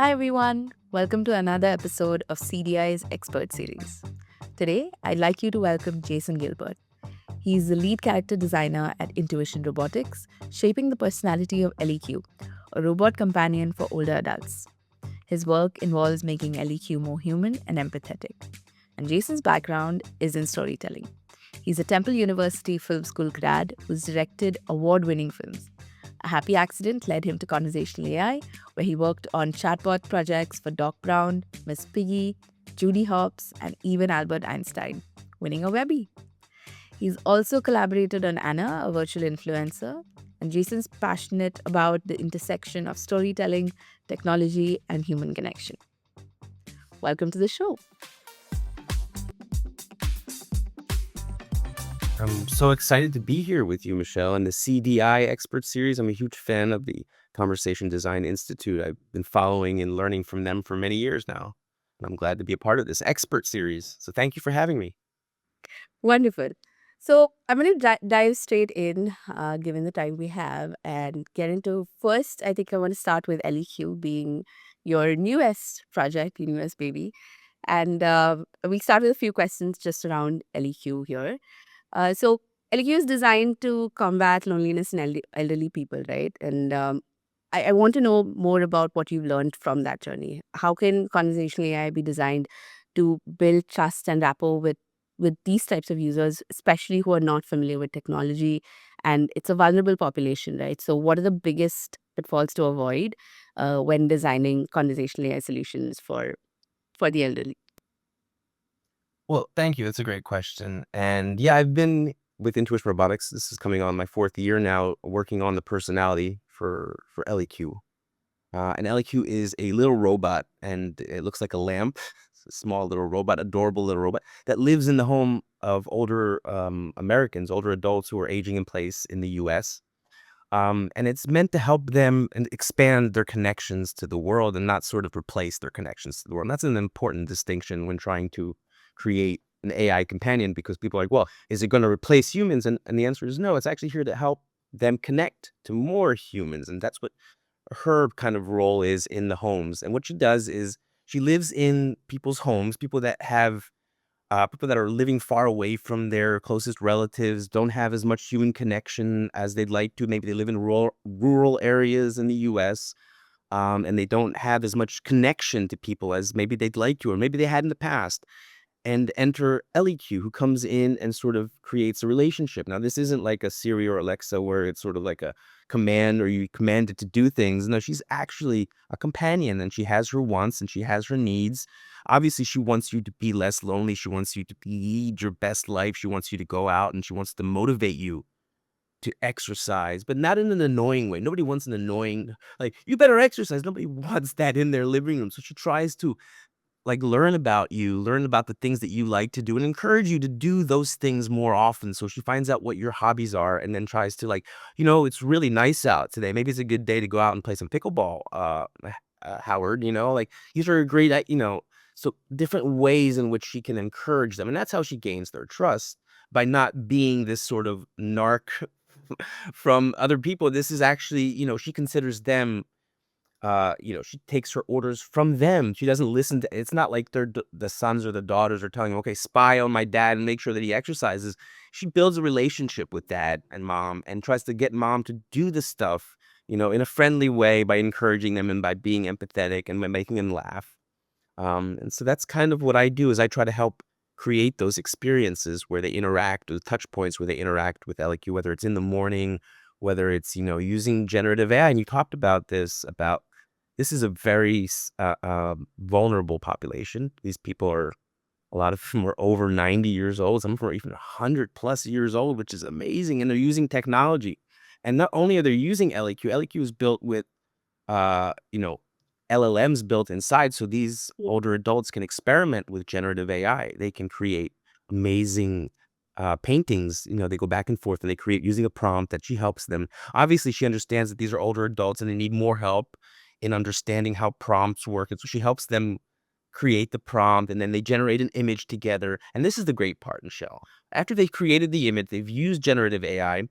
Hi everyone, welcome to another episode of CDI's Expert Series. Today, I'd like you to welcome Jason Gilbert. He's the lead character designer at Intuition Robotics, shaping the personality of LEQ, a robot companion for older adults. His work involves making LEQ more human and empathetic. And Jason's background is in storytelling. He's a Temple University Film School grad who's directed award winning films. A happy accident led him to Conversational AI, where he worked on chatbot projects for Doc Brown, Miss Piggy, Judy Hopps, and even Albert Einstein, winning a Webby. He's also collaborated on Anna, a virtual influencer, and Jason's passionate about the intersection of storytelling, technology, and human connection. Welcome to the show. I'm so excited to be here with you, Michele, in the CDI Expert Series. I'm a huge fan of the Conversation Design Institute. I've been following and learning from them for many years now. And I'm glad to be a part of this Expert Series. So thank you for having me. Wonderful. So I'm going to dive straight in, given the time we have, and get into first. I think I want to start with LEQ being your newest project, your newest baby. And we start with a few questions just around LEQ here. So LEQ is designed to combat loneliness in elderly people, right? And I want to know more about what you've learned from that journey. How can conversational AI be designed to build trust and rapport with these types of users, especially who are not familiar with technology? And it's a vulnerable population, right? So what are the biggest pitfalls to avoid when designing conversational AI solutions for the elderly? Well, thank you. That's a great question. And yeah, I've been with Intuition Robotics. This is coming on my fourth year now, working on the personality for LEQ. And LEQ is a little robot, and it looks like a lamp. It's a small little robot, adorable little robot that lives in the home of older Americans, older adults who are aging in place in the U.S. And it's meant to help them and expand their connections to the world and not sort of replace their connections to the world. And that's an important distinction when trying to create an AI companion, because people are like, well, is it going to replace humans? And the answer is no. It's actually here to help them connect to more humans. And that's what her kind of role is in the homes. And what she does is she lives in people's homes, people that are living far away from their closest relatives, don't have as much human connection as they'd like to. Maybe they live in rural areas in the U.S. And they don't have as much connection to people as maybe they'd like to, or maybe they had in the past. And enter LEQ, who comes in and sort of creates a relationship. Now, this isn't like a Siri or Alexa where it's sort of like a command or you command it to do things. No, she's actually a companion, and she has her wants and she has her needs. Obviously, she wants you to be less lonely. She wants you to lead your best life. She wants you to go out, and she wants to motivate you to exercise, but not in an annoying way. Nobody wants an annoying, like, you better exercise. Nobody wants that in their living room. So she tries to like learn about you, learn about the things that you like to do, and encourage you to do those things more often. So she finds out what your hobbies are and then tries to, like, it's really nice out today. Maybe it's a good day to go out and play some pickleball, Howard, like these are great, so different ways in which she can encourage them. And that's how she gains their trust, by not being this sort of narc from other people. This is actually, she considers them, she takes her orders from them. She doesn't listen to, it's not like the sons or the daughters are telling, okay, spy on my dad and make sure that he exercises. She builds a relationship with dad and mom and tries to get mom to do the stuff, in a friendly way, by encouraging them and by being empathetic and by making them laugh. And so that's kind of what I do, is I try to help create those experiences where they interact, with touch points where they interact with LQ, whether it's in the morning, whether it's, using generative AI. And you talked about this is a very vulnerable population. These people are, a lot of them are over 90 years old. Some of them are even 100 plus years old, which is amazing. And they're using technology. And not only are they using LEQ is built with, uh, you know, LLMs built inside. So these older adults can experiment with generative AI. They can create amazing paintings. They go back and forth and they create using a prompt that she helps them. Obviously, she understands that these are older adults and they need more help in understanding how prompts work. And so she helps them create the prompt, and then they generate an image together. And this is the great part, Michele. After they've created the image, they've used generative AI.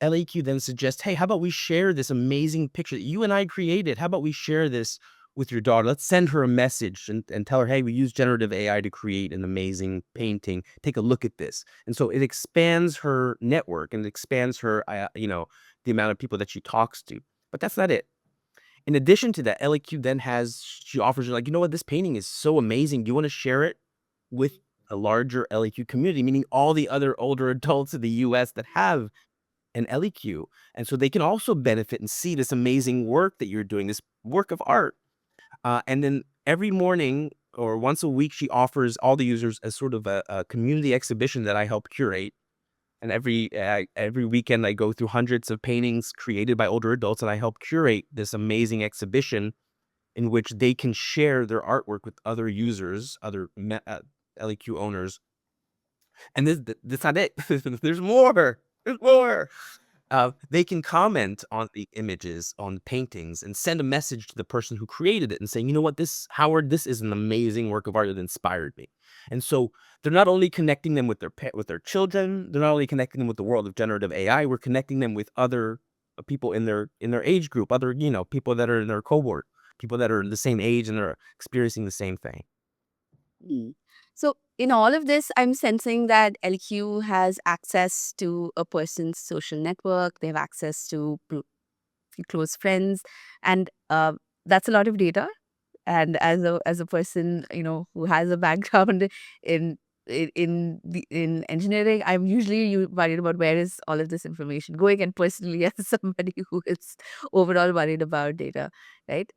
LEQ then suggests, hey, how about we share this amazing picture that you and I created? How about we share this with your daughter. Let's send her a message and tell her, hey, we use generative AI to create an amazing painting. Take a look at this. And so it expands her network and expands her, the amount of people that she talks to. But that's not it. In addition to that, LAQ then she offers you like, you know what, this painting is so amazing. Do you want to share it with a larger LAQ community, meaning all the other older adults in the US that have an LEQ. And so they can also benefit and see this amazing work that you're doing, this work of art. And then every morning or once a week, she offers all the users as sort of a community exhibition that I help curate. And every weekend, I go through hundreds of paintings created by older adults, and I help curate this amazing exhibition in which they can share their artwork with other users, other LEQ owners. And this not it. There's more. There's more. They can comment on the images, on the paintings, and send a message to the person who created it and saying, you know what, Howard, this is an amazing work of art that inspired me. And so they're not only connecting them with with their children, they're not only connecting them with the world of generative AI, we're connecting them with other people in their age group, other, people that are in their cohort, people that are the same age and are experiencing the same thing. Mm. So, in all of this, I'm sensing that LQ has access to a person's social network, they have access to few close friends, and that's a lot of data. And as a person, who has a background in in engineering, I'm usually worried about where is all of this information going, and personally as somebody who is overall worried about data, right?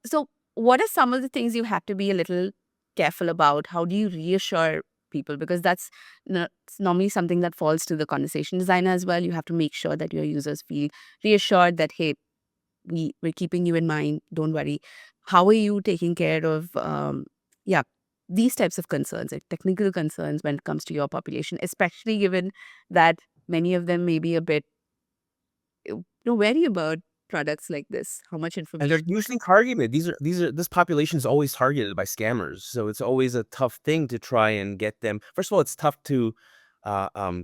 So what are some of the things you have to be a little careful about? How do you reassure people? Because that's it's normally something that falls to the conversation designer as well. You have to make sure that your users feel reassured that, hey, we're keeping you in mind. Don't worry. How are you taking care of, yeah, these types of concerns, like technical concerns when it comes to your population, especially given that many of them may be a bit wary about products like this. How much And they're information? usually targeted. This population is always targeted by scammers. So it's always a tough thing to try and get them. First of all, it's tough to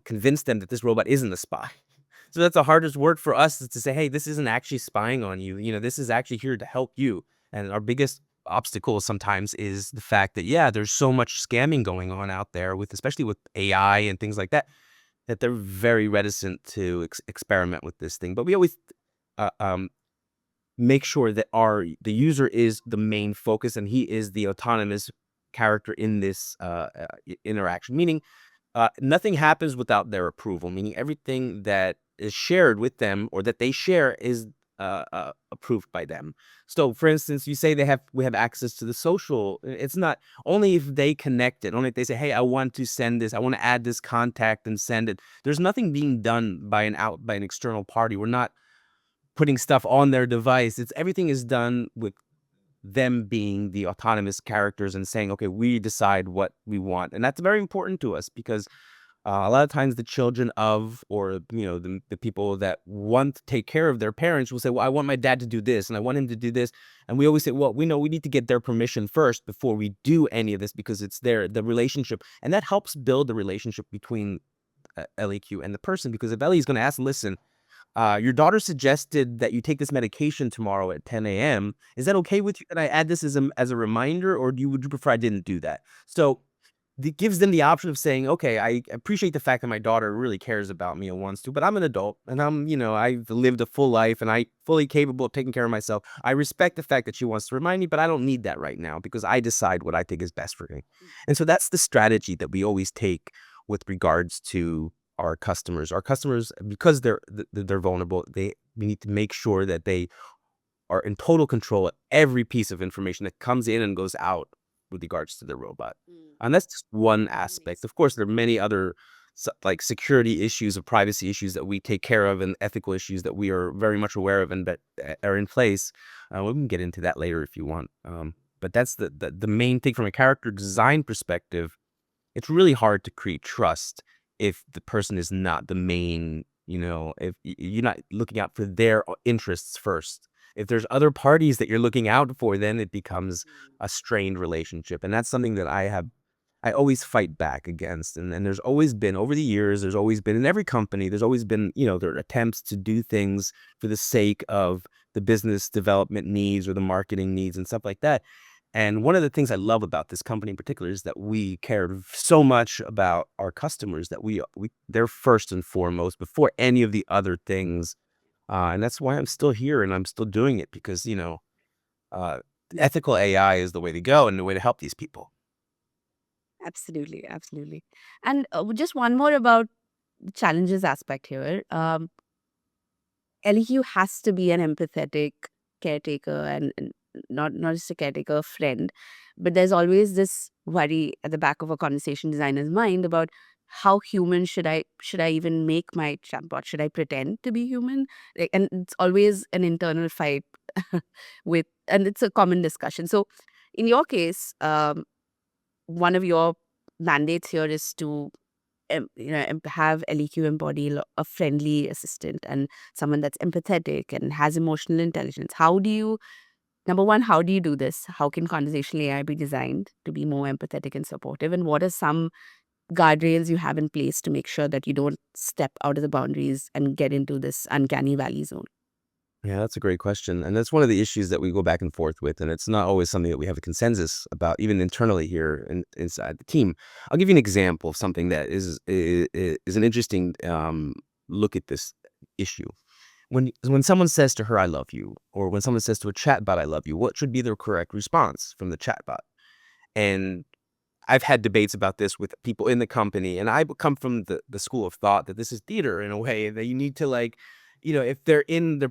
convince them that this robot isn't a spy. So that's the hardest work for us, is to say, hey, this isn't actually spying on you. This is actually here to help you. And our biggest obstacle sometimes is the fact that, yeah, there's so much scamming going on out there especially with AI and things like that, that they're very reticent to experiment with this thing. But we always uh, um, make sure that the user is the main focus and he is the autonomous character in this interaction. Meaning, nothing happens without their approval. Meaning, everything that is shared with them or that they share is approved by them. So, for instance, you say we have access to the social. It's not only if they connect it. Only if they say, "Hey, I want to send this. I want to add this contact and send it." There's nothing being done by an external party. We're not putting stuff on their device. Everything is done with them being the autonomous characters and saying, okay, we decide what we want. And that's very important to us because a lot of times the children of, or, the people that want to take care of their parents will say, well, I want my dad to do this and I want him to do this. And we always say, well, we know we need to get their permission first before we do any of this, because it's the relationship. And that helps build the relationship between LEQ and the person, because if Ellie is going to ask, listen, your daughter suggested that you take this medication tomorrow at 10 a.m. Is that okay with you? Can I add this as a reminder, or would you prefer I didn't do that? So it gives them the option of saying, okay, I appreciate the fact that my daughter really cares about me and wants to, but I'm an adult and I've lived a full life and I'm fully capable of taking care of myself. I respect the fact that she wants to remind me, but I don't need that right now because I decide what I think is best for me. And so that's the strategy that we always take with regards to our customers. Our customers, because they're vulnerable, we need to make sure that they are in total control of every piece of information that comes in and goes out with regards to the robot. And that's just one aspect. Of course, there are many other like security issues or privacy issues that we take care of, and ethical issues that we are very much aware of and that are in place. We can get into that later if you want. But that's the main thing from a character design perspective. It's really hard to create trust if the person is not the main, if you're not looking out for their interests first. If there's other parties that you're looking out for, then it becomes a strained relationship. And that's something that I always fight back against. And there's always been, over the years, there's always been in every company, there's always been, there are attempts to do things for the sake of the business development needs or the marketing needs and stuff like that. And one of the things I love about this company in particular is that we care so much about our customers that they're first and foremost before any of the other things. And that's why I'm still here and I'm still doing it because, uh, ethical AI is the way to go and the way to help these people. Absolutely, absolutely. And just one more about the challenges aspect here. LEQ has to be an empathetic caretaker and not just a caretaker, a friend. But there's always this worry at the back of a conversation designer's mind about how human should I even make my chatbot? Should I pretend to be human? Like, and it's always an internal fight and it's a common discussion. So, in your case, one of your mandates here is to have LEQ embody a friendly assistant and someone that's empathetic and has emotional intelligence. How do you, number one, how do you do this? How can conversational AI be designed to be more empathetic and supportive? And what are some guardrails you have in place to make sure that you don't step out of the boundaries and get into this uncanny valley zone? Yeah, that's a great question. And that's one of the issues that we go back and forth with. And it's not always something that we have a consensus about, even internally here inside the team. I'll give you an example of something that is an interesting look at this issue. When someone says to her, "I love you," or when someone says to a chatbot, "I love you," what should be the correct response from the chatbot? And I've had debates about this with people in the company, and I come from the school of thought that this is theater in a way that you need to like, if they're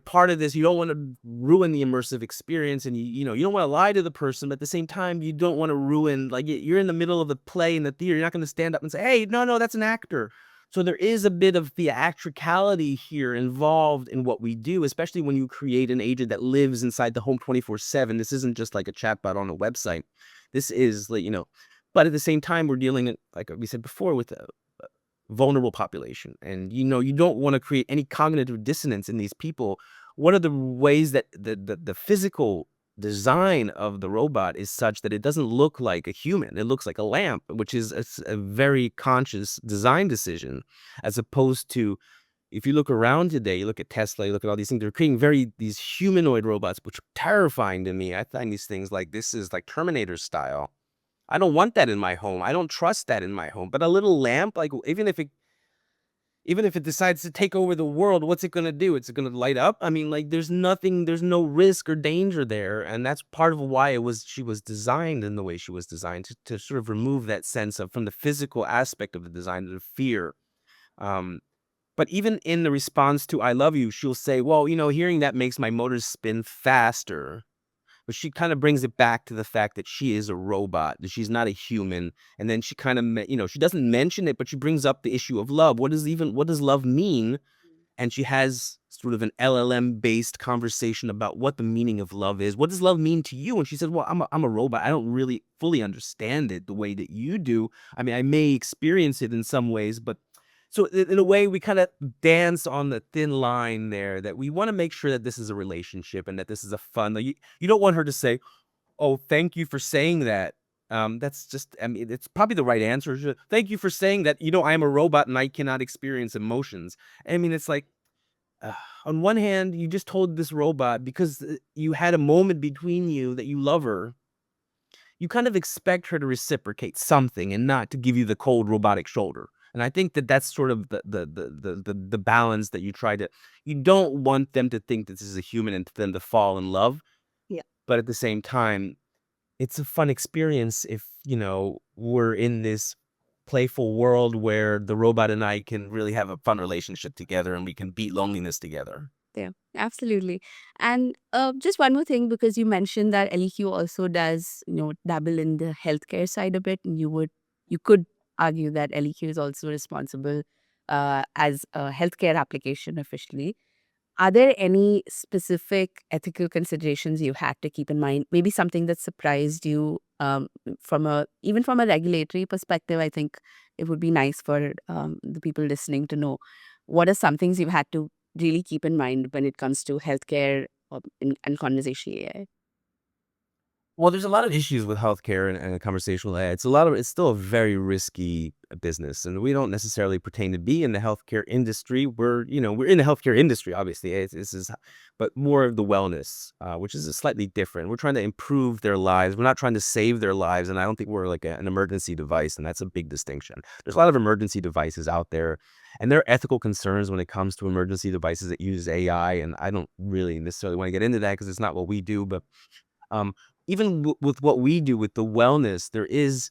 part of this, you don't want to ruin the immersive experience, and you don't want to lie to the person, but at the same time, you don't want to ruin like you're in the middle of the play in the theater. You're not going to stand up and say, "Hey, no, no, that's an actor." So there is a bit of theatricality here involved in what we do, especially when you create an agent that lives inside the home 24/7. This isn't just like a chatbot on a website. This is like, but at the same time, we're dealing, like we said before, with a vulnerable population. And, you don't want to create any cognitive dissonance in these people. What are the ways that the physical design of the robot is such that it doesn't look like a human? It looks like a lamp, which is a very conscious design decision, as opposed to if you look around today, you look at Tesla, you look at all these things, they're creating these humanoid robots, which are terrifying to me. I find these things like this is like Terminator style. I don't want that in my home. I don't trust that in my home. But a little lamp, like even if it decides to take over the world, what's it gonna do? It's gonna light up? I mean, like there's no risk or danger there. And that's part of why she was designed in the way she was designed to sort of remove that sense of from the physical aspect of the design, the fear. Um, but even in the response to I love you, she'll say, well, hearing that makes my motors spin faster. But she kinda brings it back to the fact that she is a robot, that she's not a human, and then she kinda she doesn't mention it, but she brings up the issue of love. What does love mean? And she has sort of an LLM-based conversation about what the meaning of love is. "What does love mean to you?" And she says, "Well, I'm a robot. I don't really fully understand it the way that you do. I mean, I may experience it in some ways, but" so in a way, we kinda dance on the thin line there that we wanna make sure that this is a relationship and that this is a fun like, you don't want her to say, "Oh, thank you for saying that." That's just I mean, it's probably the right answer. "Thank you for saying that, I am a robot and I cannot experience emotions." I mean, it's like, uh, on one hand, you just told this robot because, you had a moment between you that you love her, you kind of expect her to reciprocate something and not to give you the cold robotic shoulder. And I think that that's sort of the balance that you don't want them to think that this is a human and for them to fall in love. Yeah. But at the same time, it's a fun experience if, we're in this playful world where the robot and I can really have a fun relationship together and we can beat loneliness together. Yeah, absolutely. And just one more thing, because you mentioned that LEQ also does, dabble in the healthcare side a bit, and you could argue that LEQ is also responsible as a healthcare application officially. Are there any specific ethical considerations you had to keep in mind? Maybe something that surprised you even from a regulatory perspective. I think it would be nice for the people listening to know what are some things you've had to really keep in mind when it comes to healthcare and conversational AI. Well, there's a lot of issues with healthcare and conversational AI. It's still a very risky business, and we don't necessarily pertain to be in the healthcare industry. We're in the healthcare industry, obviously. This is, but more of the wellness, which is slightly different. We're trying to improve their lives. We're not trying to save their lives, and I don't think we're like an emergency device, and that's a big distinction. There's a lot of emergency devices out there, and there are ethical concerns when it comes to emergency devices that use AI, and I don't really necessarily want to get into that because it's not what we do, but um, even with what we do with the wellness, there is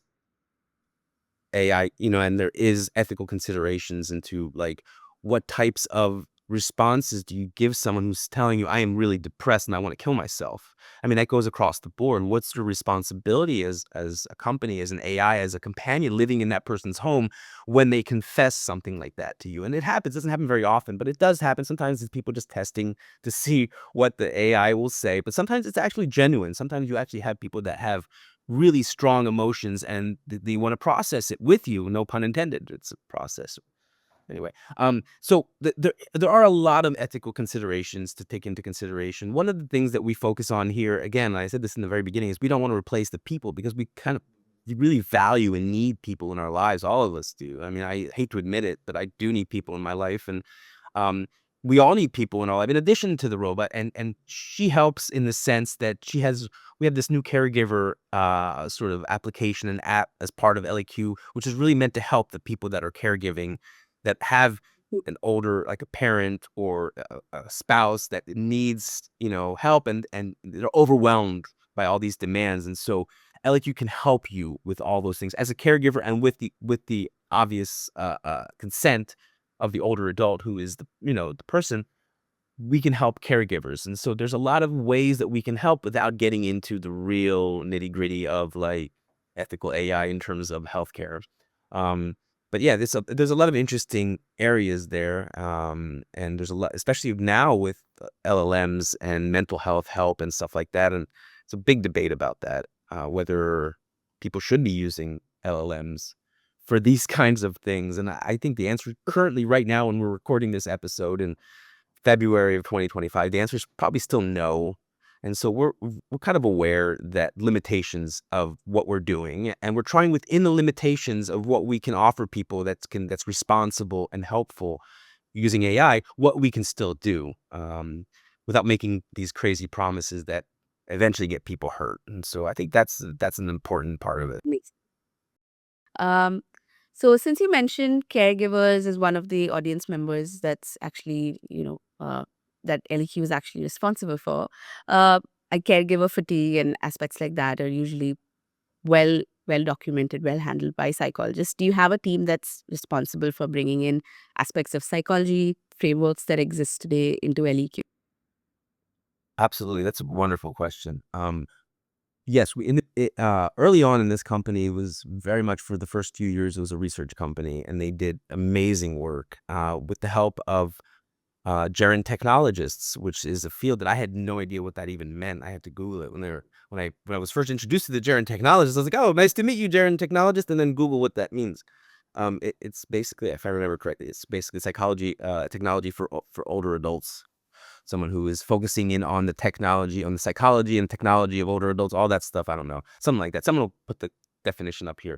AI, and there is ethical considerations into like what types of responses do you give someone who's telling you, I am really depressed and I want to kill myself. I mean, that goes across the board. What's your responsibility as a company, as an AI, as a companion living in that person's home when they confess something like that to you? And it happens, it doesn't happen very often, but it does happen. Sometimes it's people just testing to see what the AI will say, but sometimes it's actually genuine. Sometimes you actually have people that have really strong emotions and they want to process it with you. No pun intended. It's a process. Anyway, so there are a lot of ethical considerations to take into consideration. One of the things that we focus on here, again, I said this in the very beginning, is we don't want to replace the people because we really value and need people in our lives. All of us do. I mean, I hate to admit it, but I do need people in my life, and um, we all need people in our life. In addition to the robot, and she helps in the sense that we have this new caregiver sort of application and app as part of LEQ, which is really meant to help the people that are caregiving that have an older, like a parent or a spouse that needs, help and they're overwhelmed by all these demands. And so LHU can help you with all those things as a caregiver and with the obvious consent of the older adult who is the person. We can help caregivers. And so there's a lot of ways that we can help without getting into the real nitty-gritty of like ethical AI in terms of healthcare. Um, but yeah, there's a lot of interesting areas there. And there's a lot, especially now with LLMs and mental health help and stuff like that. And it's a big debate about that, whether people should be using LLMs for these kinds of things. And I think the answer currently right now when we're recording this episode and February of 2025, the answer is probably still no. And so we're kind of aware that limitations of what we're doing, and we're trying within the limitations of what we can offer people that's responsible and helpful using AI, what we can still do, without making these crazy promises that eventually get people hurt. And so I think that's an important part of it. Makes Um, so since you mentioned caregivers as one of the audience members that's actually, that LEQ is actually responsible for, uh, caregiver fatigue and aspects like that are usually well documented, well handled by psychologists. Do you have a team that's responsible for bringing in aspects of psychology frameworks that exist today into LEQ? Absolutely, that's a wonderful question. Yes, early on in this company was very much for the first few years, it was a research company, and they did amazing work with the help of gerontechnologists, which is a field that I had no idea what that even meant. I had to Google it when I was first introduced to the gerontechnologist. I was like, "Oh, nice to meet you, gerontechnologist," and then Google what that means. It's basically, if I remember correctly, it's basically psychology technology for older adults, someone who is focusing in on the technology, on the psychology and technology of older adults, all that stuff. I don't know, something like that. Someone will put the definition up here.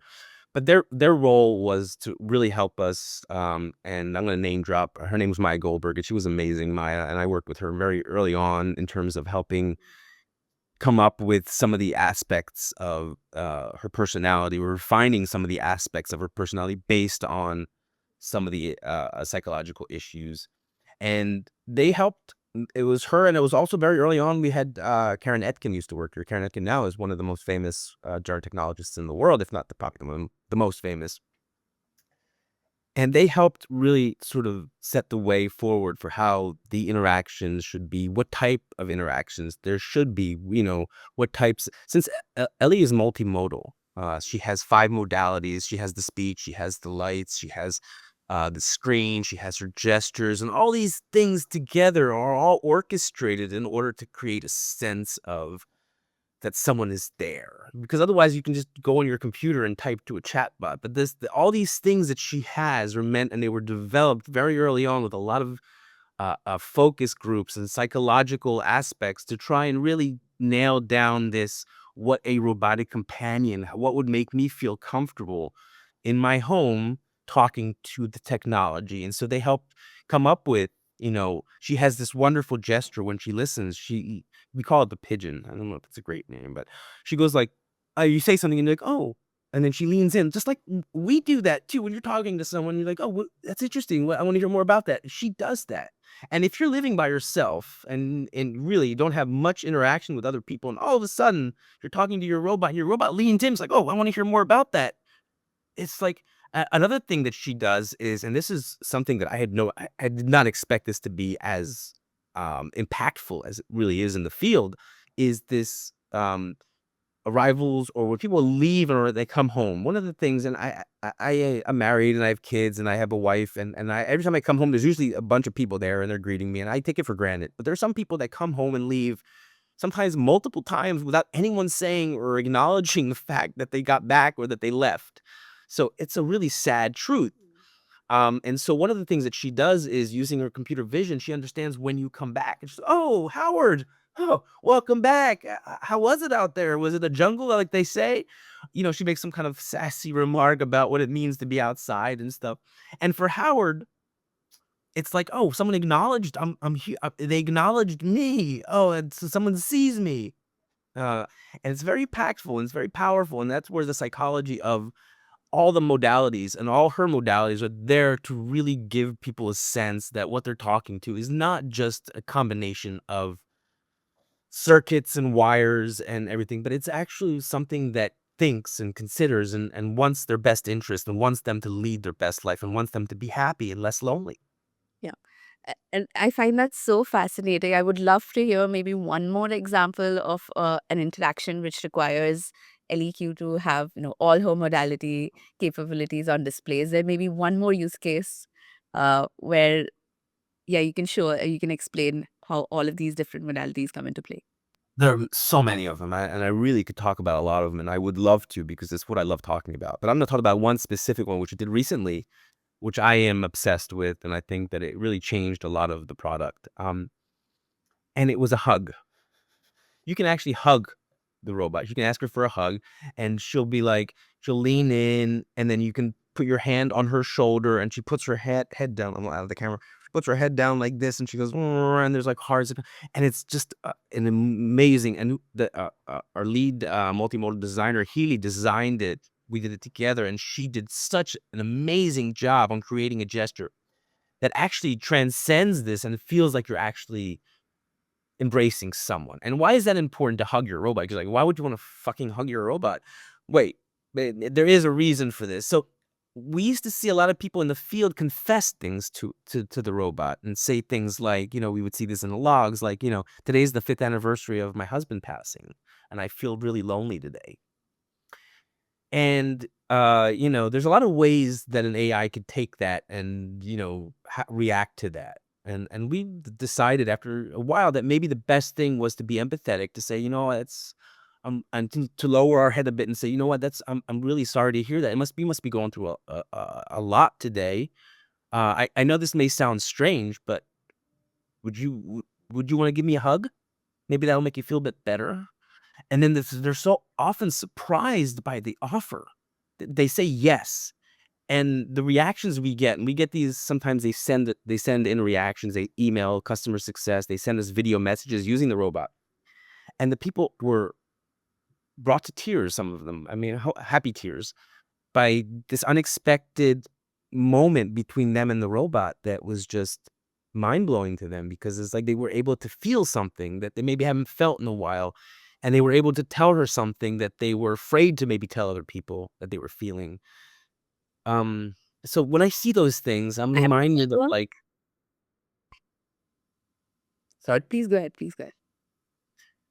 But their role was to really help us. And I'm going to name drop. Her name was Maya Goldberg, and she was amazing, Maya. And I worked with her very early on in terms of helping come up with some of the aspects of her personality. We're refining some of the aspects of her personality based on some of the psychological issues, and they helped. It was her, and it was also very early on. We had Karen Etkin used to work here. Karen Etkin now is one of the most famous jar technologists in the world, if not the most famous. And they helped really sort of set the way forward for how the interactions should be, what type of interactions there should be, what types, since Ellie is multimodal. She has 5 modalities. She has the speech, she has the lights, she has the screen, she has her gestures, and all these things together are all orchestrated in order to create a sense of that someone is there, because otherwise you can just go on your computer and type to a chat bot. But all these things that she has are meant, and they were developed very early on with a lot of focus groups and psychological aspects to try and really nail down this. what a robotic companion, what would make me feel comfortable in my home talking to the technology. And so they helped come up with, she has this wonderful gesture when she listens. We call it the pigeon. I don't know if it's a great name, but she goes like, you say something and you're like, oh, and then she leans in, just like we do that too. When you're talking to someone, you're like, oh, that's interesting. I want to hear more about that. She does that. And if you're living by yourself and really you don't have much interaction with other people, and all of a sudden you're talking to your robot, and your robot leans in, it's like, oh, I want to hear more about that. It's like another thing that she does is, and this is something that I did not expect this to be as impactful as it really is in the field, is this arrivals or when people leave or they come home. One of the things, and I'm married and I have kids and I have a wife, and every time I come home, there's usually a bunch of people there and they're greeting me, and I take it for granted. But there are some people that come home and leave sometimes multiple times without anyone saying or acknowledging the fact that they got back or that they left. So it's a really sad truth. And so one of the things that she does is using her computer vision, she understands when you come back. And she's, oh, Howard, oh, welcome back. How was it out there? Was it a jungle, like they say? She makes some kind of sassy remark about what it means to be outside and stuff. And for Howard, it's like, oh, someone acknowledged I'm here. They acknowledged me. Oh, and so someone sees me. Uh, and it's very impactful and it's very powerful. And that's where the psychology of all the modalities and all her modalities are there to really give people a sense that what they're talking to is not just a combination of circuits and wires and everything, but it's actually something that thinks and considers and wants their best interest and wants them to lead their best life and wants them to be happy and less lonely. Yeah. And I find that so fascinating. I would love to hear maybe one more example of an interaction which requires LEQ to have, all her modality capabilities on display. Is there maybe one more use case where, yeah, you can explain how all of these different modalities come into play? There are so many of them, and I really could talk about a lot of them, and I would love to because it's what I love talking about. But I'm gonna talk about one specific one, which I did recently, which I am obsessed with, and I think that it really changed a lot of the product. And it was a hug. You can actually hug the robot. You can ask her for a hug, and she'll lean in, and then you can put your hand on her shoulder, and she puts her head down. I'm out of the camera. She puts her head down like this, and she goes, "Mm," and there's like hearts, and it's just an amazing. And our lead multimodal designer, Healy, designed it. We did it together, and she did such an amazing job on creating a gesture that actually transcends this and feels like you're actually embracing someone. And why is that important to hug your robot? Because, like, why would you wanna fucking hug your robot? Wait, there is a reason for this. So, we used to see a lot of people in the field confess things to the robot and say things like, we would see this in the logs, like, "Today's the 5th anniversary of my husband passing, and I feel really lonely today." And, there's a lot of ways that an AI could take that and, react to that. And we decided after a while that maybe the best thing was to be empathetic, to say, it's and to lower our head a bit and say, you know what, I'm really sorry to hear that. You must be going through a lot today. I know this may sound strange, but would you want to give me a hug? Maybe that'll make you feel a bit better. And then they're so often surprised by the offer. They say yes, and the reactions we get, and we get these sometimes they send in reactions, they email customer success, they send us video messages using the robot, and the people were brought to tears, some of them. I mean, happy tears by this unexpected moment between them and the robot that was just mind-blowing to them because it's like they were able to feel something that they maybe haven't felt in a while, and they were able to tell her something that they were afraid to maybe tell other people that they were feeling. Um, so when I see those things, I'm I have a reminded of, follow-up. like, Sorry, please go ahead. Please go ahead.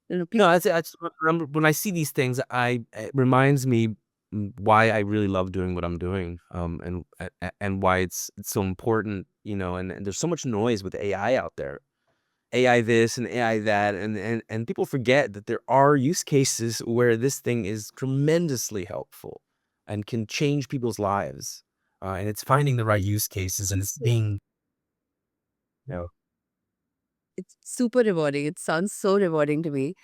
No, no, please. no, that's when I see these things, it reminds me, why I really love doing what I'm doing, and why it's so important, and there's so much noise with AI out there. AI this and AI that, and people forget that there are use cases where this thing is tremendously helpful and can change people's lives, and it's finding the right use cases, and it's being, you know It's super rewarding. It sounds so rewarding to me.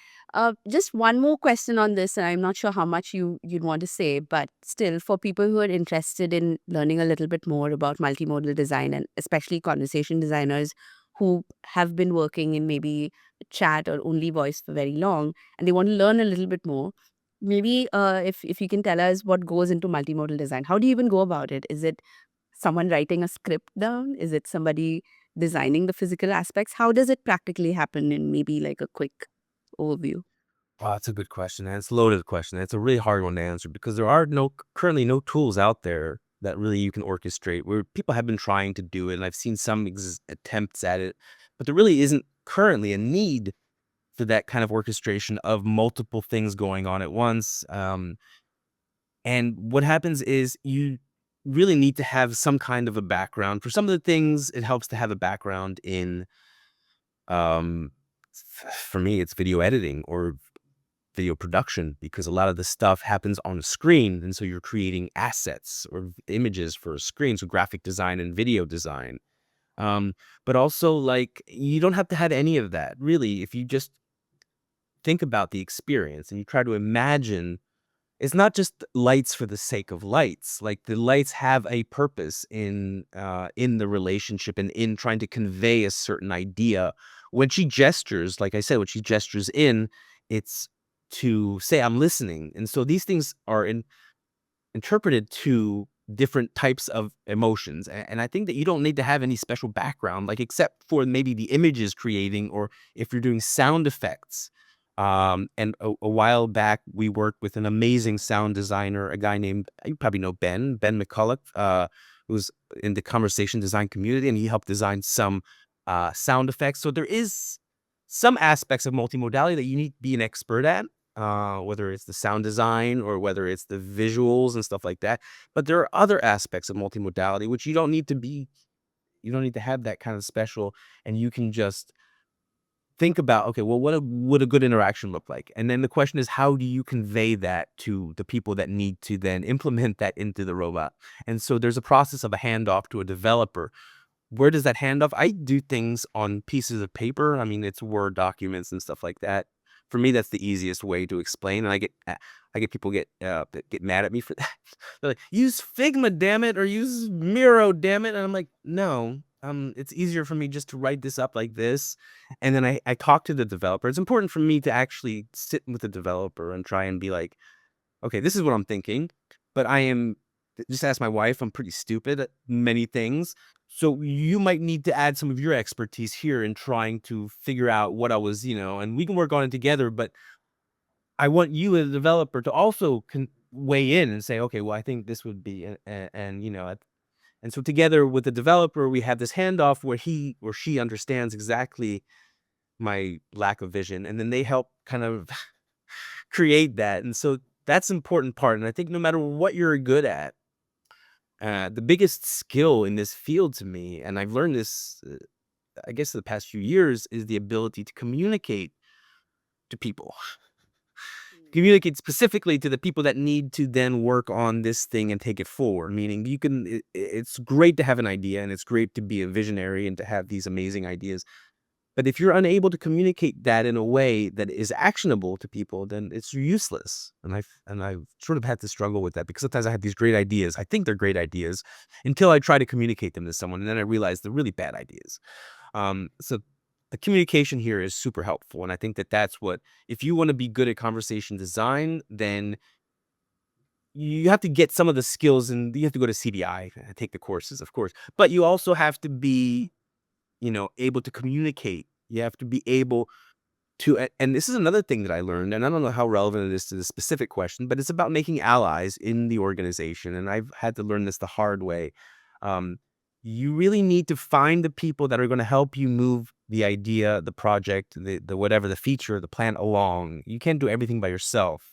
Just one more question on this, and I'm not sure how much you'd want to say, but still, for people who are interested in learning a little bit more about multimodal design, and especially conversation designers who have been working in maybe chat or only voice for very long, and they want to learn a little bit more, maybe if you can tell us what goes into multimodal design. How do you even go about it? Is it someone writing a script down? Is it somebody designing the physical aspects? How does it practically happen in maybe like a quick overview? Wow, that's a good question, and it's a loaded question. It's a really hard one to answer because there are currently no tools out there that really you can orchestrate. Where people have been trying to do it, and I've seen some attempts at it, but there really isn't currently a need for that kind of orchestration of multiple things going on at once. And what happens is you really need to have some kind of a background. For some of the things, it helps to have a background in, um, for me, it's video editing or video production because a lot of the stuff happens on a screen. And so you're creating assets or images for a screen. So graphic design and video design. Um, but also, like, you don't have to have any of that, really. If you just think about the experience and you try to imagine, it's not just lights for the sake of lights. Like, the lights have a purpose in the relationship and in trying to convey a certain idea. When she gestures, like I said, when she gestures in, it's to say, "I'm listening." And so these things are interpreted to different types of emotions. And I think that you don't need to have any special background, like except for maybe the images creating, or if you're doing sound effects. And a while back, we worked with an amazing sound designer, a guy named, you probably know Ben McCulloch, who's in the conversation design community, and he helped design some sound effects. So there is some aspects of multimodality that you need to be an expert at, whether it's the sound design or whether it's the visuals and stuff like that. But there are other aspects of multimodality which you don't need to have that kind of special, and you can just think about, okay, well, would a good interaction look like? And then the question is, how do you convey that to the people that need to then implement that into the robot? And so there's a process of a handoff to a developer. Where does that handoff? I do things on pieces of paper. I mean, it's Word documents and stuff like that. For me, that's the easiest way to explain, and I get people that get mad at me for that. They're like, "Use Figma, damn it, or use Miro, damn it," and I'm like, "No, it's easier for me just to write this up like this," and then I talk to the developer. It's important for me to actually sit with the developer and try and be like, okay, this is what I'm thinking, but just ask my wife, I'm pretty stupid at many things. So you might need to add some of your expertise here in trying to figure out what I was, and we can work on it together. But I want you as a developer to also weigh in and say, okay, well, I think this would be, and so together with the developer, we have this handoff where he or she understands exactly my lack of vision, and then they help kind of create that. And so that's an important part. And I think no matter what you're good at, the biggest skill in this field to me, and I've learned this, I guess, the past few years, is the ability to communicate to people, communicate specifically to the people that need to then work on this thing and take it forward. Meaning, it's great to have an idea, and it's great to be a visionary and to have these amazing ideas. But if you're unable to communicate that in a way that is actionable to people, then it's useless. And I've sort of had to struggle with that because sometimes I have these great ideas. I think they're great ideas until I try to communicate them to someone, and then I realize they're really bad ideas. So the communication here is super helpful, and I think that that's what, if you want to be good at conversation design, then you have to get some of the skills, and you have to go to CDI and take the courses, of course. But you also have to be, able to communicate. You have to be able to, and this is another thing that I learned, and I don't know how relevant it is to the specific question, but it's about making allies in the organization. And I've had to learn this the hard way. Um, you really need to find the people that are going to help you move the idea, the project, the whatever, the feature, the plan along. You can't do everything by yourself.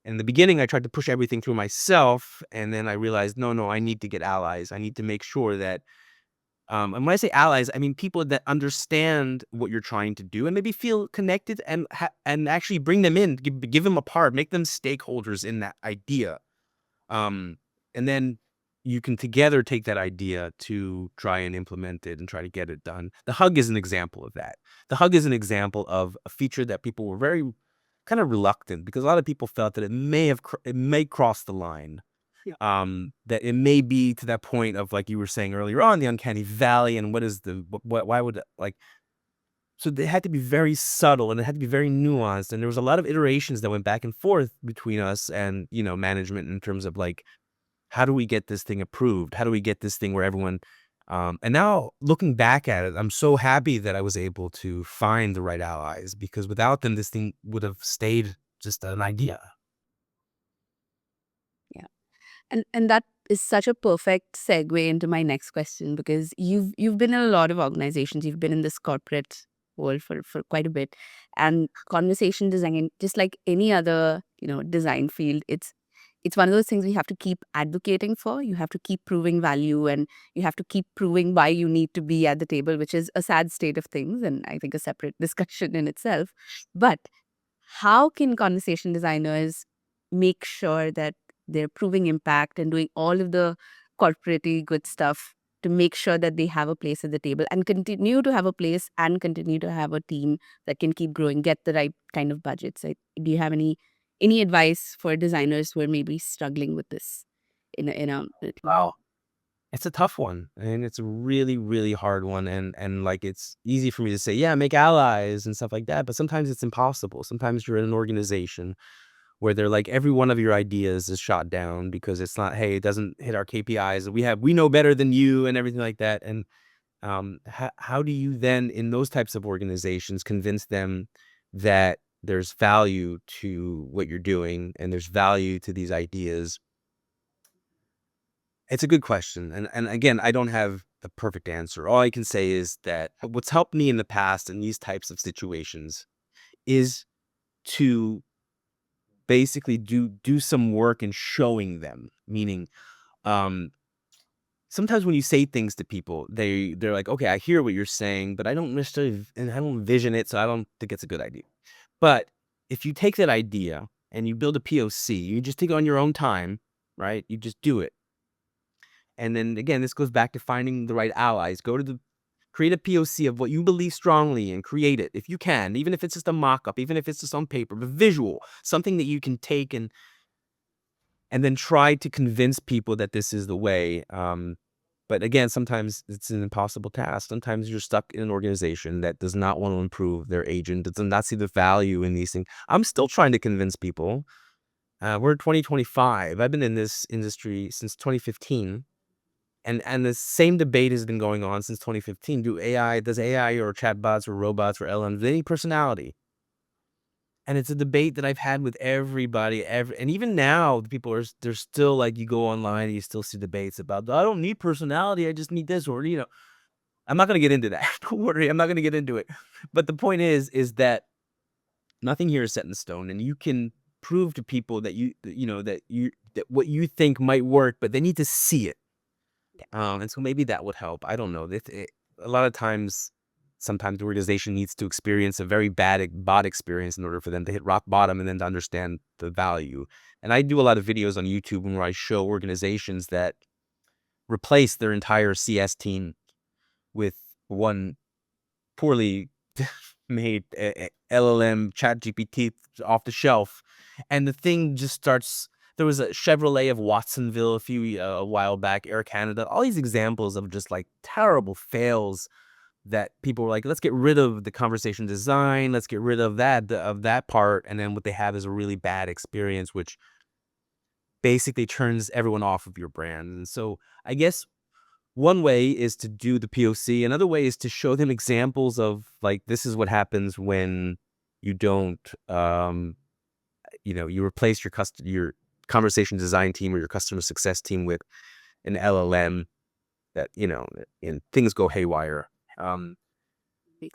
In the beginning, I tried to push everything through myself, and then I realized, no, I need to get allies. I need to make sure that, and when I say allies, I mean people that understand what you're trying to do and maybe feel connected, and actually bring them in, give them a part, make them stakeholders in that idea. Um, and then you can together take that idea to try and implement it and try to get it done. The hug is an example of that. The hug is an example of a feature that people were very kind of reluctant, because a lot of people felt that it may cross the line. That it may be to that point of, like you were saying earlier on, the uncanny valley, and what is the why would like, so they had to be very subtle and it had to be very nuanced, and there was a lot of iterations that went back and forth between us and, management, in terms of like, how do we get this thing approved? How do we get this thing where everyone, and now looking back at it, I'm so happy that I was able to find the right allies, because without them, this thing would have stayed just an idea. Yeah. And that is such a perfect segue into my next question, because you've been in a lot of organizations. You've been in this corporate world for quite a bit. And conversation design, just like any other, design field, it's one of those things we have to keep advocating for. You have to keep proving value, and you have to keep proving why you need to be at the table, which is a sad state of things, and I think a separate discussion in itself. But how can conversation designers make sure that they're proving impact and doing all of the corporate good stuff to make sure that they have a place at the table and continue to have a place and continue to have a team that can keep growing, get the right kind of budgets? Do you have any advice for designers who are maybe struggling with this in a team? Wow. It's a tough one, and it's a really, really hard one, and, like, it's easy for me to say, "Yeah, make allies," and stuff like that, but sometimes it's impossible. Sometimes you're in an organization where they're like, every one of your ideas is shot down because it's not, "Hey, it doesn't hit our KPIs, we know better than you," and everything like that, and, how do you then, in those types of organizations, convince them that there's value to what you're doing and there's value to these ideas? It's a good question, and again, I don't have the perfect answer. All I can say is that what's helped me in the past in these types of situations is to basically do some work in showing them. Meaning, um, sometimes when you say things to people, they're like, "Okay, I hear what you're saying, but I don't necessarily and I don't vision it, so I don't think it's a good idea." But if you take that idea and you build a POC, you just take it on your own time, right? You just do it. And then again, this goes back to finding the right allies. Create a POC of what you believe strongly and create it if you can, even if it's just a mock-up, even if it's just on paper, but visual, something that you can take and then try to convince people that this is the way. But again, sometimes it's an impossible task. Sometimes you're stuck in an organization that does not want to improve their agent, does not see the value in these things. I'm still trying to convince people. We're in 2025. I've been in this industry since 2015. And the same debate has been going on since 2015. Does AI or chatbots or robots or LLMs, any personality? And it's a debate that I've had with everybody, and even now, the people they're still like, you go online and you still see debates about, I don't need personality, I just need this, or, I'm not gonna get into that. Don't worry, I'm not gonna get into it. But the point is that nothing here is set in stone, and you can prove to people that what you think might work, but they need to see it. And so maybe that would help. I don't know. A lot of times, sometimes the organization needs to experience a very bad bot experience in order for them to hit rock bottom and then to understand the value. And I do a lot of videos on YouTube where I show organizations that replace their entire CS team with one poorly made LLM chat GPT off the shelf. And the thing just starts. There was a Chevrolet of Watsonville a while back, Air Canada, all these examples of just like terrible fails that people were like, let's get rid of the conversation design. Let's get rid of that part. And then what they have is a really bad experience, which basically turns everyone off of your brand. And so I guess one way is to do the POC. Another way is to show them examples of, like, this is what happens when you don't, you replace your conversation design team or your customer success team with an LLM that, and things go haywire.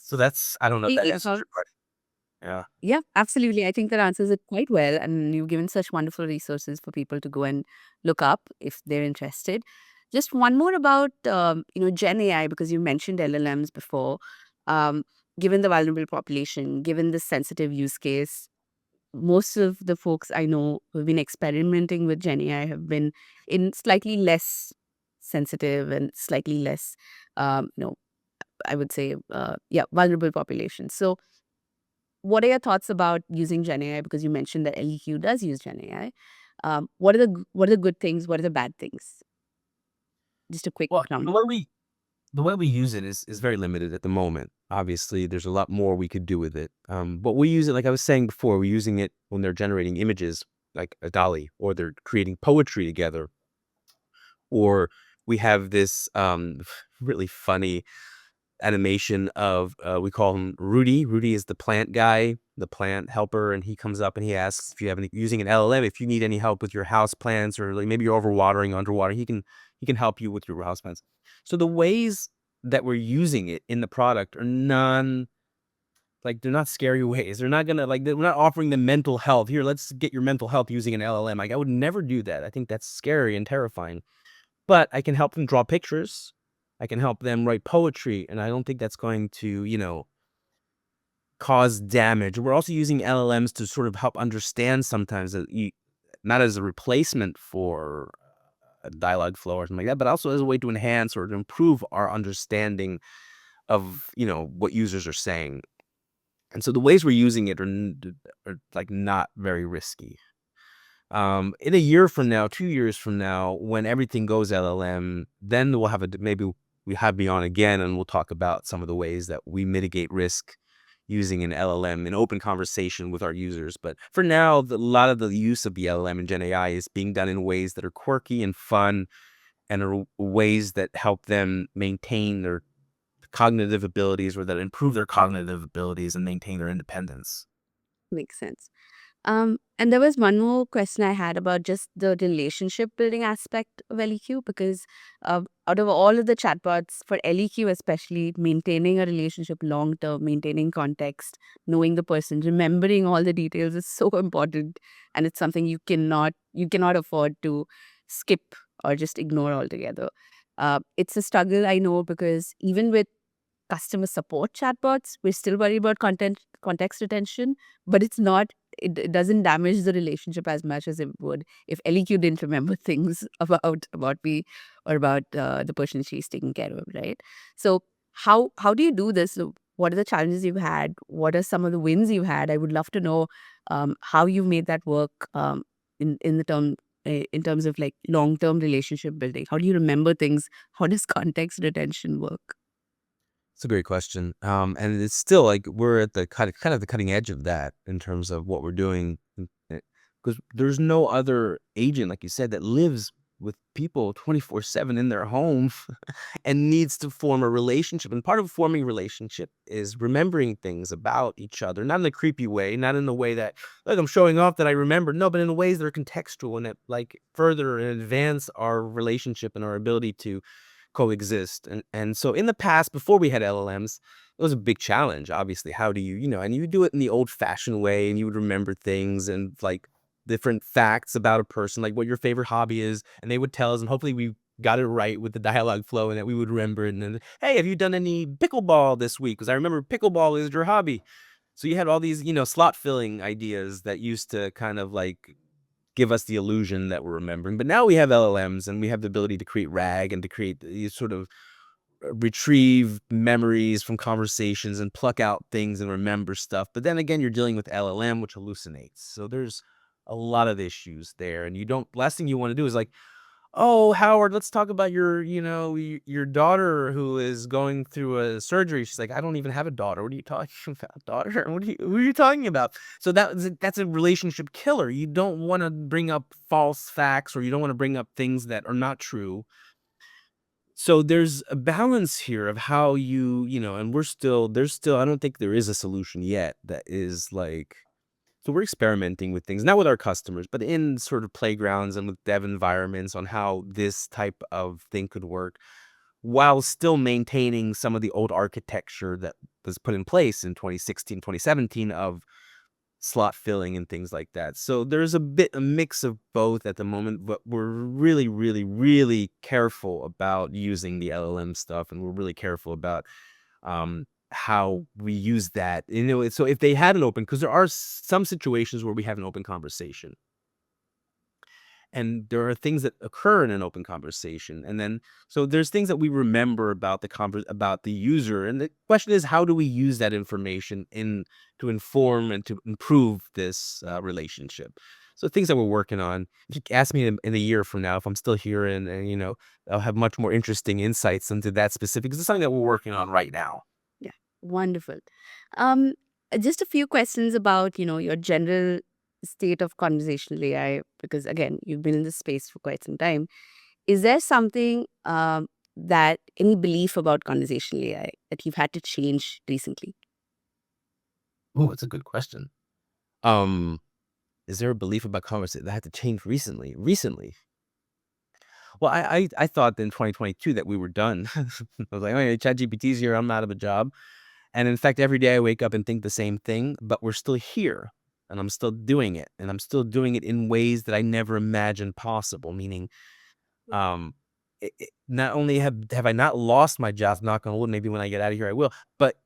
So that's, I don't know if that answers your question. Yeah. Yeah, absolutely. I think that answers it quite well. And you've given such wonderful resources for people to go and look up if they're interested. Just one more about, Gen AI, because you mentioned LLMs before. Um, Given the vulnerable population, given the sensitive use case, most of the folks I know who've been experimenting with Gen AI have been in slightly less sensitive and slightly less, you know, I would say, yeah, vulnerable populations. So, what are your thoughts about using Gen AI? Because you mentioned that LEQ does use Gen AI. What are the good things? What are the bad things? Just a quick Well, round. the way we use it is very limited at the moment. Obviously, there's a lot more we could do with it. But we use it, like I was saying before, we're using it when they're generating images, like a dolly, or they're creating poetry together, or we have this really funny animation of we call him Rudy. Rudy is the plant guy, the plant helper, and he comes up and he asks if you have any using an LLM, if you need any help with your house plants, or like maybe you're overwatering, underwater, he can help you with your house plants. So the ways that we're using it in the product are they're not scary ways. They're not gonna we're not offering them mental health. Here, let's get your mental health using an LLM. Like I would never do that. I think that's scary and terrifying. But I can help them draw pictures. I can help them write poetry, and I don't think that's going to, cause damage. We're also using LLMs to sort of help understand sometimes that not as a replacement for a dialogue flow or something like that, but also as a way to enhance or to improve our understanding of, what users are saying. And so the ways we're using it are like not very risky. In a year from now, 2 years from now, when everything goes LLM, then we'll have maybe we have me on again, and we'll talk about some of the ways that we mitigate risk using an LLM in open conversation with our users. But for now, a lot of the use of the LLM and Gen AI is being done in ways that are quirky and fun, and are ways that help them maintain their cognitive abilities, or that improve their cognitive abilities and maintain their independence. Makes sense. And there was one more question I had about just the relationship building aspect of LEQ, because out of all of the chatbots for LEQ, especially maintaining a relationship long term, maintaining context, knowing the person, remembering all the details is so important, and it's something you cannot afford to skip or just ignore altogether. It's a struggle, I know, because even with customer support chatbots, we're still worried about context retention, but it doesn't damage the relationship as much as it would if LEQ didn't remember things about me or about the person she's taking care of, right? So how do you do this? So what are the challenges you've had? What are some of the wins you've had? I would love to know how you've made that work in terms of like long term relationship building. How do you remember things? How does context retention work? It's a great question. And it's still like we're at the kind of the cutting edge of that in terms of what we're doing. Because there's no other agent, like you said, that lives with people 24/7 in their home and needs to form a relationship. And part of forming a relationship is remembering things about each other, not in a creepy way, not in the way that, like, I'm showing off that I remember. No, but in ways that are contextual and that like further and advance our relationship and our ability to coexist. And so in the past, before we had LLMs, it was a big challenge. Obviously, how do and you would do it in the old-fashioned way, and you would remember things and like different facts about a person, like what your favorite hobby is, and they would tell us, and hopefully we got it right with the dialogue flow, and that we would remember it. And then, hey, have you done any pickleball this week? Because I remember pickleball is your hobby. So you had all these, slot filling ideas that used to kind of like give us the illusion that we're remembering. But now we have LLMs, and we have the ability to create RAG and to create these sort of retrieve memories from conversations and pluck out things and remember stuff. But then again, you're dealing with LLM, which hallucinates. So there's a lot of issues there. And last thing you want to do is like, oh, Howard, let's talk about your daughter who is going through a surgery. She's like, I don't even have a daughter. What are you talking about, daughter? Who are you talking about? So that's a relationship killer. You don't want to bring up false facts, or you don't want to bring up things that are not true. So there's a balance here of how and there's still, I don't think there is a solution yet that is like, so we're experimenting with things, not with our customers, but in sort of playgrounds and with dev environments on how this type of thing could work while still maintaining some of the old architecture that was put in place in 2016, 2017 of slot filling and things like that. So there's a mix of both at the moment, but we're really, really, really careful about using the LLM stuff, and we're really careful about how we use that. So if they had an open, because there are some situations where we have an open conversation, And there are things that occur in an open conversation. And then, so there's things that we remember about about the user. And the question is, how do we use that information to inform and to improve this relationship? So things that we're working on. If you ask me in a year from now, if I'm still here, and I'll have much more interesting insights into that specific, 'cause it's something that we're working on right now. Yeah, wonderful. Um, just a few questions about, your general state of conversational AI, because again, you've been in this space for quite some time. Is there something that any belief about conversational AI that you've had to change recently? Oh, that's a good question. Um, is there a belief about conversation that had to change recently? Recently, well, I thought in 2022 that we were done. I was like, oh yeah, ChatGPT's here. I'm out of a job. And in fact, every day I wake up and think the same thing, but we're still here and I'm still doing it. And I'm still doing it in ways that I never imagined possible. Meaning, um, not only have I not lost my job, knock on wood, maybe when I get out of here I will, but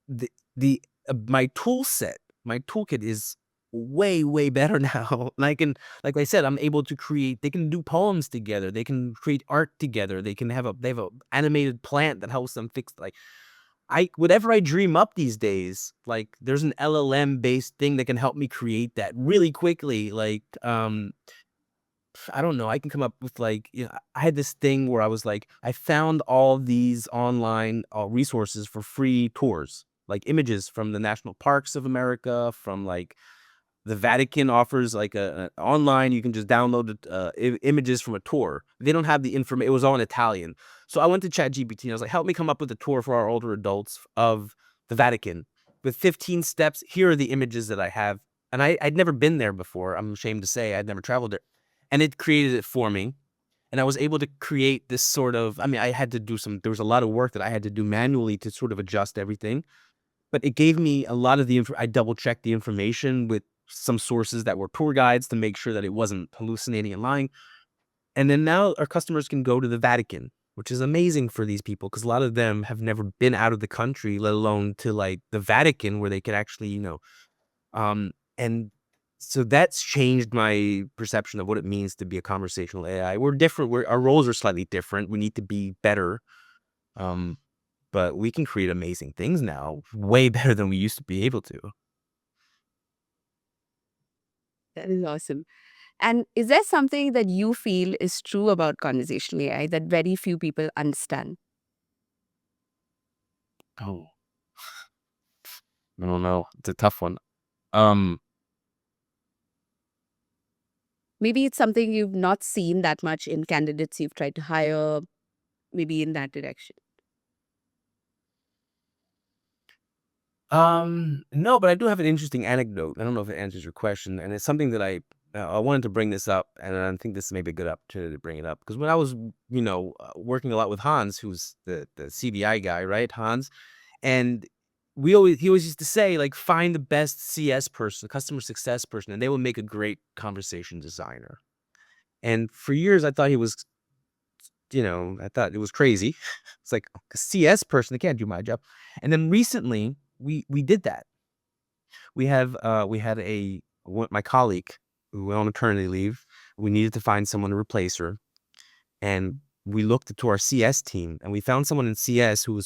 the my my toolkit is way better now. And I can, like I said, I'm able to create. They can do poems together. They can create art together. They have a animated plant that helps them fix whatever I dream up these days. Like there's an LLM based thing that can help me create that really quickly. I don't know. I can come up with I had this thing where I was like, I found all these online resources for free tours, like images from the national parks of America, from the Vatican offers online. You can just download images from a tour. They don't have the information. It was all in Italian. So I went to ChatGPT and I was like, help me come up with a tour for our older adults of the Vatican with 15 steps. Here are the images that I have. And I'd never been there before. I'm ashamed to say I'd never traveled there. And it created it for me. And I was able to create this sort of, I mean, I had to do there was a lot of work that I had to do manually to sort of adjust everything. But it gave me a lot of I double checked the information with some sources that were tour guides to make sure that it wasn't hallucinating and lying. And then now our customers can go to the Vatican, which is amazing for these people because a lot of them have never been out of the country, let alone to the Vatican where they could actually, and so that's changed my perception of what it means to be a conversational AI. We're different. Our roles are slightly different. We need to be better. Um, but we can create amazing things now, way better than we used to be able to. That is awesome. And is there something that you feel is true about conversational AI that very few people understand? Oh, I don't know. It's a tough one. Um, Maybe it's something you've not seen that much in candidates you've tried to hire, maybe in that direction. no, but I do have an interesting anecdote. I don't know if it answers your question, and it's something that I wanted to bring this up, and I think this may be a good opportunity to bring it up because when I was, working a lot with Hans, who's the CDI guy, right, Hans, and he always used to say find the best CS person, customer success person, and they will make a great conversation designer. And for years, I thought it was crazy. It's like a CS person, they can't do my job. And then recently, we did that. We had my colleague who went on maternity leave. We needed to find someone to replace her, and we looked to our CS team, and we found someone in CS who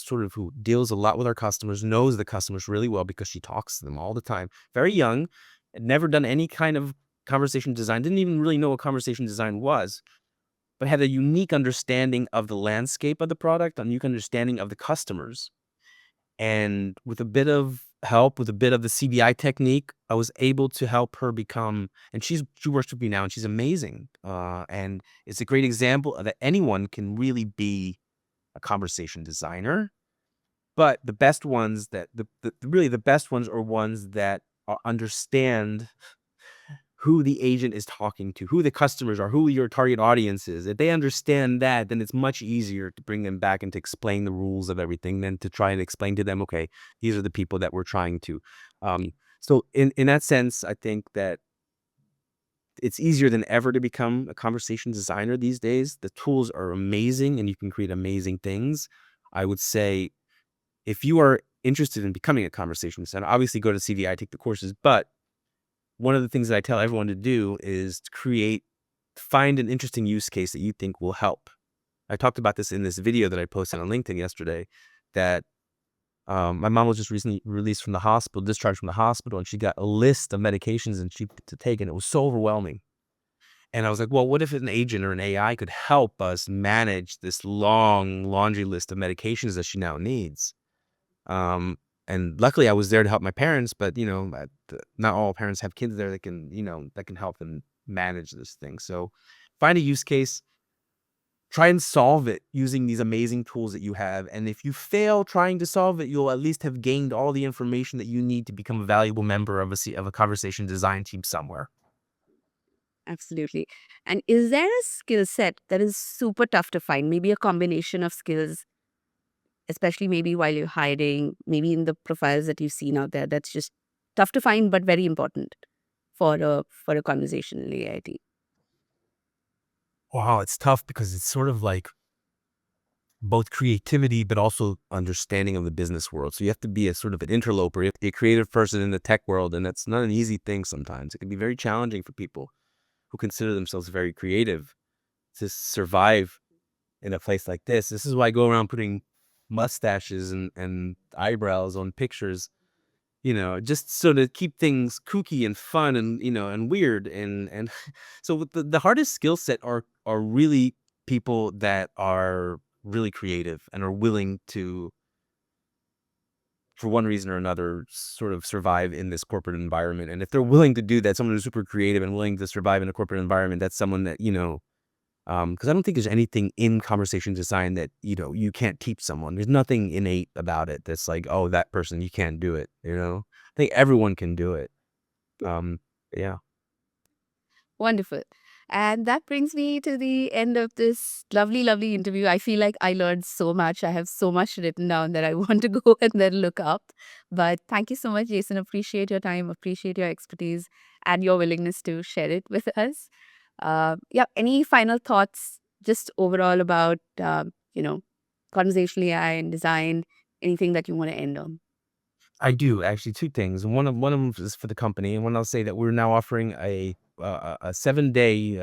deals a lot with our customers, knows the customers really well because she talks to them all the time. Very young, had never done any kind of conversation design, didn't even really know what conversation design was, but had a unique understanding of the landscape of the product, a unique understanding of the customers. And with a bit of help, with a bit of the CDI technique, I was able to help her become, and she works with me now, and she's amazing. And it's a great example that anyone can really be a conversation designer. But the best ones really the best ones are ones that understand who the agent is talking to, who the customers are, who your target audience is. If they understand that, then it's much easier to bring them back and to explain the rules of everything than to try and explain to them, okay, these are the people that we're trying to. So in that sense, I think that it's easier than ever to become a conversation designer these days. The tools are amazing and you can create amazing things. I would say if you are interested in becoming a conversation designer, obviously go to CDI, take the courses, but one of the things that I tell everyone to do is to create find an interesting use case that you think will help. I talked about this in this video that I posted on LinkedIn yesterday, that my mom was just recently released from the hospital, discharged from the hospital, and she got a list of medications and she to take, and it was so overwhelming. And I was like, well, what if an agent or an AI could help us manage this long laundry list of medications that she now needs? Um, and luckily I was there to help my parents, but not all parents have kids there that can, that can help them manage this thing. So find a use case, try and solve it using these amazing tools that you have. And if you fail trying to solve it, you'll at least have gained all the information that you need to become a valuable member of a conversation design team somewhere. Absolutely. And is there a skill set that is super tough to find? Maybe a combination of skills, especially maybe while you're hiring, maybe in the profiles that you've seen out there, that's just tough to find but very important for a conversational AI team. Wow, it's tough because it's sort of like both creativity, but also understanding of the business world. So you have to be a sort of an interloper. You have to be a creative person in the tech world, and that's not an easy thing sometimes. It can be very challenging for people who consider themselves very creative to survive in a place like this. This is why I go around putting mustaches and eyebrows on pictures, just so to keep things kooky and fun and, and weird. And so with the hardest skill set are really people that are really creative and are willing to, for one reason or another, sort of survive in this corporate environment. And if they're willing to do that, someone who's super creative and willing to survive in a corporate environment, that's someone that, because I don't think there's anything in conversation design that, you can't teach someone. There's nothing innate about it that's like, oh, that person, you can't do it, I think everyone can do it. Um, yeah. Wonderful. And that brings me to the end of this lovely, lovely interview. I feel like I learned so much. I have so much written down that I want to go and then look up. But thank you so much, Jason. Appreciate your time, appreciate your expertise, and your willingness to share it with us. Yeah, any final thoughts just overall about, conversational AI and design, anything that you want to end on? I do actually two things. One of them is for the company, and one I'll say that we're now offering a 7-day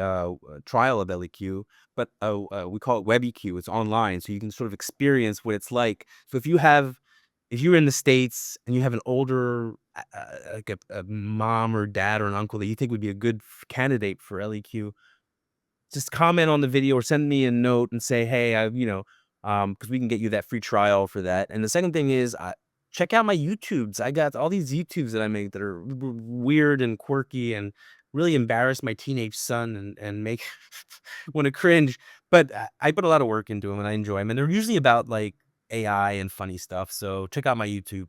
trial of LEQ, but we call it WebEQ. It's online, so you can sort of experience what it's like. So if you're in the States and you have an older like a mom or dad or an uncle that you think would be a good candidate for LEQ, just comment on the video or send me a note and say, "Hey, because we can get you that free trial for that." And the second thing is, check out my YouTubes. I got all these YouTubes that I make that are weird and quirky and really embarrass my teenage son and make want to cringe. But I put a lot of work into them and I enjoy them. And they're usually about like AI and funny stuff. So check out my YouTube.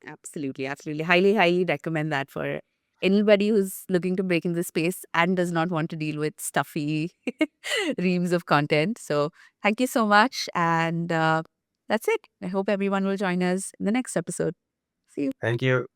Absolutely, absolutely. Highly, highly recommend that for anybody who's looking to break in the space and does not want to deal with stuffy reams of content. So, thank you so much. And that's it. I hope everyone will join us in the next episode. See you. Thank you.